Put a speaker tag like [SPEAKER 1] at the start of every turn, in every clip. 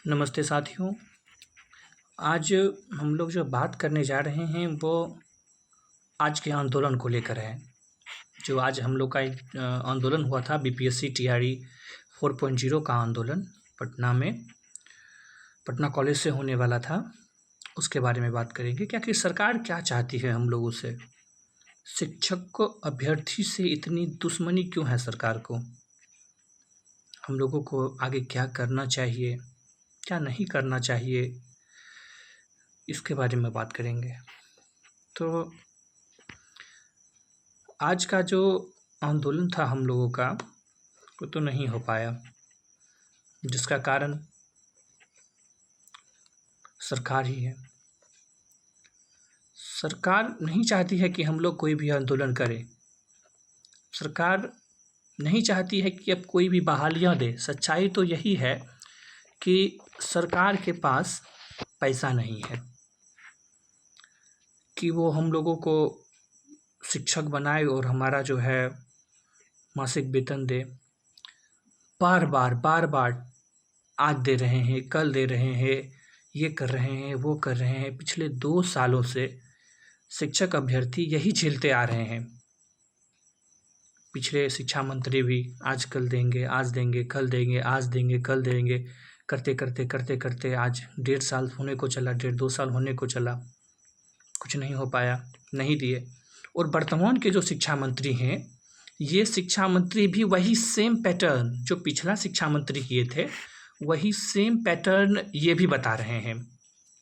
[SPEAKER 1] नमस्ते साथियों। आज हम लोग जो बात करने जा रहे हैं वो आज के आंदोलन को लेकर है। जो आज हम लोग का एक आंदोलन हुआ था बीपीएससी टीआरई 4.0 का आंदोलन पटना में, पटना कॉलेज से होने वाला था। उसके बारे में बात करेंगे कि आखिर सरकार क्या चाहती है हम लोगों से। शिक्षक को अभ्यर्थी से इतनी दुश्मनी क्यों है सरकार को? हम लोगों को आगे क्या करना चाहिए, क्या नहीं करना चाहिए, इसके बारे में बात करेंगे। तो आज का जो आंदोलन था हम लोगों का वो तो नहीं हो पाया, जिसका कारण सरकार ही है। सरकार नहीं चाहती है कि हम लोग कोई भी आंदोलन करें। सरकार नहीं चाहती है कि अब कोई भी बहालियां दे। सच्चाई तो यही है कि सरकार के पास पैसा नहीं है कि वो हम लोगों को शिक्षक बनाए और हमारा जो है मासिक वेतन दे। बार बार आज दे रहे हैं, कल दे रहे हैं, ये कर रहे हैं, वो कर रहे हैं। पिछले 2 सालों से शिक्षक अभ्यर्थी यही झेलते आ रहे हैं। पिछले शिक्षा मंत्री भी आज कल देंगे, आज देंगे, कल देंगे, आज देंगे, कल देंगे, करते आज 1.5 साल होने को चला, 1.5-2 साल होने को चला, कुछ नहीं हो पाया, नहीं दिए। और वर्तमान के जो शिक्षा मंत्री हैं, ये शिक्षा मंत्री भी वही सेम पैटर्न जो पिछला शिक्षा मंत्री किए थे, वही सेम पैटर्न ये भी बता रहे हैं।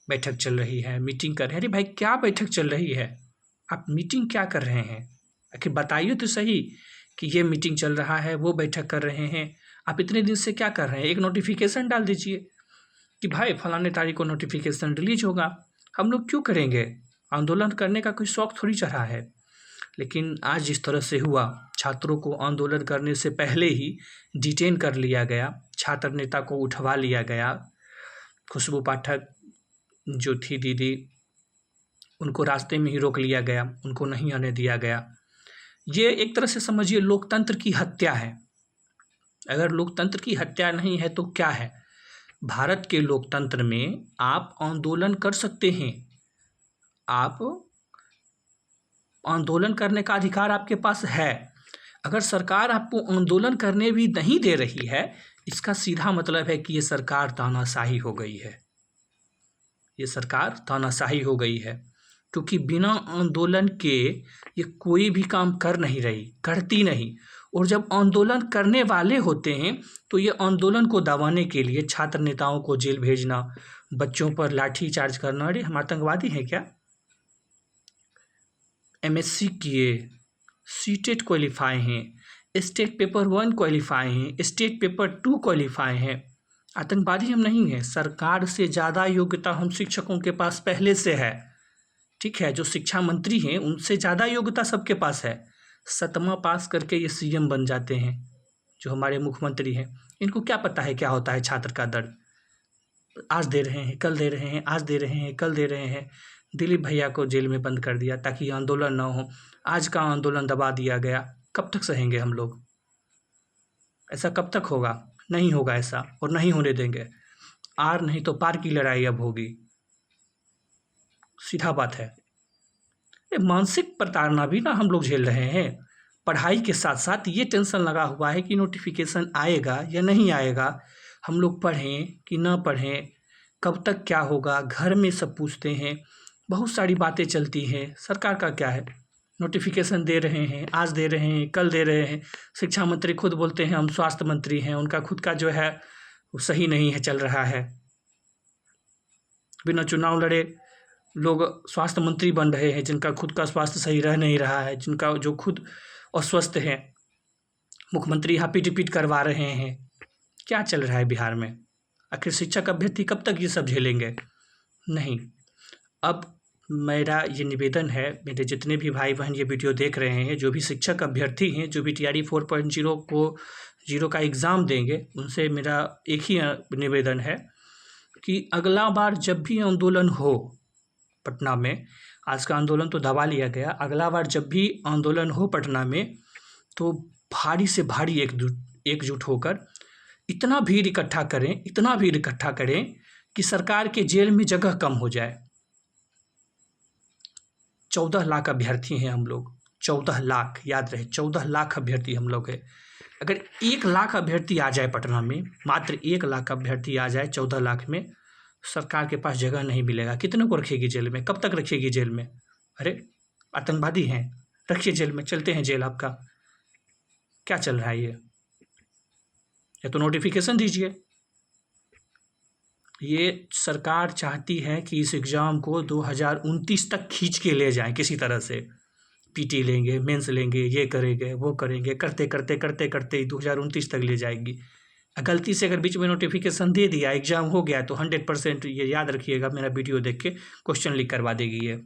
[SPEAKER 1] बैठक चल रही है, मीटिंग कर रहे हैं। अरे भाई, क्या बैठक चल रही है? आप मीटिंग क्या कर रहे हैं? आखिर बताइए तो सही कि ये मीटिंग चल रहा है, वो बैठक कर रहे हैं। आप इतने दिन से क्या कर रहे हैं? एक नोटिफिकेशन डाल दीजिए कि भाई फलाने तारीख को नोटिफिकेशन रिलीज होगा। हम लोग क्यों करेंगे? आंदोलन करने का कोई शौक थोड़ी चढ़ा है। लेकिन आज जिस तरह से हुआ, छात्रों को आंदोलन करने से पहले ही डिटेन कर लिया गया, छात्र नेता को उठवा लिया गया। खुशबू पाठक जो थी दीदी, उनको रास्ते में ही रोक लिया गया, उनको नहीं आने दिया गया। ये एक तरह से समझिए लोकतंत्र की हत्या है। अगर लोकतंत्र की हत्या नहीं है तो क्या है? भारत के लोकतंत्र में आप आंदोलन कर सकते हैं। आप आंदोलन करने का अधिकार आपके पास है। अगर सरकार आपको आंदोलन करने भी नहीं दे रही है, इसका सीधा मतलब है कि ये सरकार तानाशाही हो गई है। ये सरकार तानाशाही हो गई है, क्योंकि बिना आंदोलन के ये कोई भी काम कर नहीं रही, करती नहीं। और जब आंदोलन करने वाले होते हैं तो ये आंदोलन को दबाने के लिए छात्र नेताओं को जेल भेजना, बच्चों पर लाठी चार्ज करना। अरे हम आतंकवादी हैं क्या? एमएससी किए, सीटेट क्वालिफाई हैं, स्टेट पेपर 1 क्वालिफाई हैं, स्टेट पेपर 2 क्वालिफाई हैं। आतंकवादी हम नहीं हैं। सरकार से ज़्यादा योग्यता हम शिक्षकों के पास पहले से है। ठीक है, जो शिक्षा मंत्री हैं उनसे ज़्यादा योग्यता सबके पास है। 7वां पास करके ये सीएम बन जाते हैं, जो हमारे मुख्यमंत्री हैं। इनको क्या पता है क्या होता है छात्र का दर्द? आज दे रहे हैं, कल दे रहे हैं, आज दे रहे हैं, कल दे रहे हैं। दिलीप भैया को जेल में बंद कर दिया ताकि आंदोलन ना हो। आज का आंदोलन दबा दिया गया। कब तक सहेंगे हम लोग? ऐसा कब तक होगा? नहीं होगा ऐसा, और नहीं होने देंगे। आर नहीं तो पार की लड़ाई अब होगी, सीधा बात है। ये मानसिक प्रताड़ना भी ना हम लोग झेल रहे हैं। पढ़ाई के साथ साथ ये टेंशन लगा हुआ है कि नोटिफिकेशन आएगा या नहीं आएगा, हम लोग पढ़ें कि ना पढ़ें, कब तक क्या होगा। घर में सब पूछते हैं, बहुत सारी बातें चलती हैं। सरकार का क्या है? नोटिफिकेशन दे रहे हैं, आज दे रहे हैं, कल दे रहे हैं। शिक्षा मंत्री खुद बोलते हैं हम स्वास्थ्य मंत्री हैं, उनका खुद का जो है वो सही नहीं है, चल रहा है। बिना चुनाव लड़े लोग स्वास्थ्य मंत्री बन रहे हैं, जिनका खुद का स्वास्थ्य सही रह नहीं रहा है, जिनका जो खुद अस्वस्थ हैं, मुख्यमंत्री यहाँ पीट करवा रहे हैं। क्या चल रहा है बिहार में? आखिर शिक्षक अभ्यर्थी कब तक ये सब झेलेंगे? नहीं। अब मेरा ये निवेदन है, मेरे जितने भी भाई बहन ये वीडियो देख रहे हैं, जो भी शिक्षक अभ्यर्थी हैं, जो भी टीआरई 4.0 का एग्ज़ाम देंगे, उनसे मेरा एक ही निवेदन है कि अगला बार जब भी आंदोलन हो पटना में, आज का आंदोलन तो दबा लिया गया, अगला बार जब भी आंदोलन हो पटना में तो भारी से भारी एकजुट होकर इतना भीड़ इकट्ठा करें, इतना भीड़ इकट्ठा करें कि सरकार के जेल में जगह कम हो जाए। 14 लाख अभ्यर्थी हैं हम लोग, 14 लाख, याद रहे 14 लाख अभ्यर्थी हम लोग हैं। अगर 1 लाख अभ्यर्थी आ जाए पटना में, मात्र 1 लाख अभ्यर्थी आ जाए 14 लाख में, सरकार के पास जगह नहीं मिलेगा। कितने को रखेगी जेल में? कब तक रखेगी जेल में? अरे आतंकवादी हैं, रखिए जेल में, चलते हैं जेल। आपका क्या चल रहा है? ये तो नोटिफिकेशन दीजिए। ये सरकार चाहती है कि इस एग्ज़ाम को 2029 तक खींच के ले जाएं किसी तरह से। पीटी लेंगे, मेंस लेंगे, ये करेंगे, वो करेंगे, करते करते करते करते 2029 तक ले जाएगी। गलती से अगर बीच में नोटिफिकेशन दे दिया, एग्ज़ाम हो गया, तो 100% ये याद रखिएगा, मेरा वीडियो देख के क्वेश्चन लीक करवा देगी ये,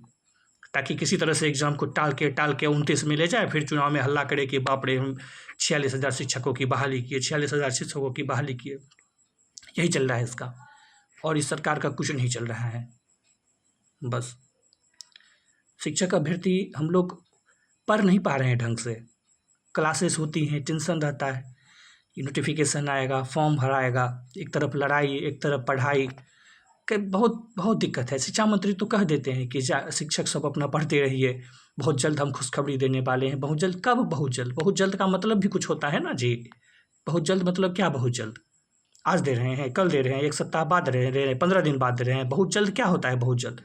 [SPEAKER 1] ताकि किसी तरह से एग्ज़ाम को टाल के 29 में ले जाए, फिर चुनाव में हल्ला करे कि बाप रे हम 46,000 शिक्षकों की बहाली किए, 46,000 शिक्षकों की बहाली किए। यही चल रहा है इसका, और इस सरकार का कुछ नहीं चल रहा है। बस शिक्षक अभ्यर्थी हम लोग पढ़ नहीं पा रहे हैं ढंग से। क्लासेस होती हैं, टेंशन रहता है कि नोटिफिकेशन आएगा, फॉर्म भराएगा, एक तरफ लड़ाई, एक तरफ पढ़ाई, कि बहुत दिक्कत है। शिक्षा मंत्री तो कह देते हैं कि शिक्षक सब अपना पढ़ते रहिए, बहुत जल्द हम खुशखबरी देने वाले हैं। बहुत जल्द कब? बहुत जल्द। बहुत जल्द का मतलब भी कुछ होता है ना जी। बहुत जल्द मतलब क्या? बहुत जल्द आज दे रहे हैं, कल दे रहे हैं, 1 सप्ताह बाद दे रहे हैं, 15 दिन बाद दे रहे हैं। बहुत जल्द क्या होता है? बहुत जल्द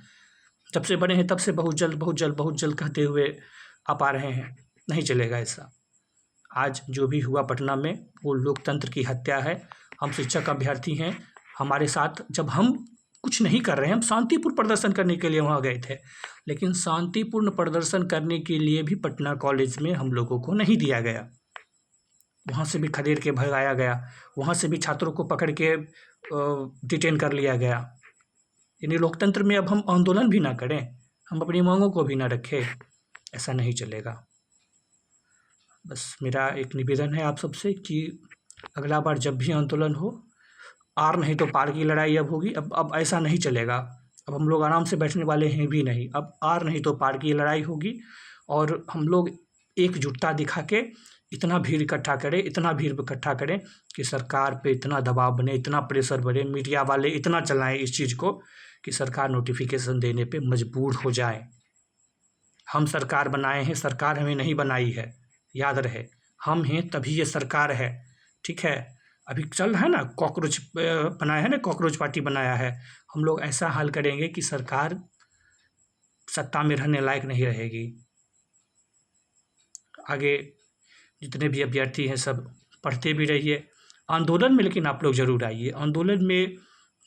[SPEAKER 1] जब से बने हैं तब से बहुत जल्द बहुत जल्द बहुत जल्द कहते हुए आप आ रहे हैं। नहीं चलेगा ऐसा। आज जो भी हुआ पटना में, वो लोकतंत्र की हत्या है। हम शिक्षक अभ्यर्थी हैं, हमारे साथ जब हम कुछ नहीं कर रहे हैं, हम शांतिपूर्ण प्रदर्शन करने के लिए वहाँ गए थे, लेकिन शांतिपूर्ण प्रदर्शन करने के लिए भी पटना कॉलेज में हम लोगों को नहीं दिया गया। वहाँ से भी खदेड़ के भगाया गया, वहाँ से भी छात्रों को पकड़ के डिटेन कर लिया गया। यानी लोकतंत्र में अब हम आंदोलन भी ना करें, हम अपनी मांगों को भी ना रखें, ऐसा नहीं चलेगा। बस मेरा एक निवेदन है आप सबसे कि अगला बार जब भी आंदोलन हो, आर नहीं तो पार की लड़ाई अब होगी। अब ऐसा नहीं चलेगा। अब हम लोग आराम से बैठने वाले हैं भी नहीं, अब आर नहीं तो पार की लड़ाई होगी। और हम लोग एकजुटता दिखा के इतना भीड़ इकट्ठा करें, इतना भीड़ इकट्ठा करें कि सरकार पे इतना दबाव बने, इतना प्रेशर बने, मीडिया वाले इतना चलाएं इस चीज़ को कि सरकार नोटिफिकेशन देने पे मजबूर हो जाए। हम सरकार बनाए हैं, सरकार हमें नहीं बनाई है, याद रहे। हम हैं तभी ये सरकार है, ठीक है। अभी चल रहा है ना, कॉकरोच बनाया है ना, कॉकरोच पार्टी बनाया है। हम लोग ऐसा हाल करेंगे कि सरकार सत्ता में रहने लायक नहीं रहेगी। आगे जितने भी अभ्यर्थी हैं सब पढ़ते भी रहिए आंदोलन में, लेकिन आप लोग ज़रूर आइए। आंदोलन में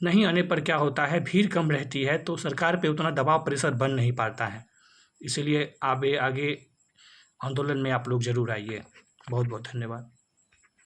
[SPEAKER 1] नहीं आने पर क्या होता है, भीड़ कम रहती है तो सरकार पे उतना दबाव प्रेशर बन नहीं पाता है। इसलिए आगे आंदोलन में आप लोग ज़रूर आइए। बहुत बहुत धन्यवाद।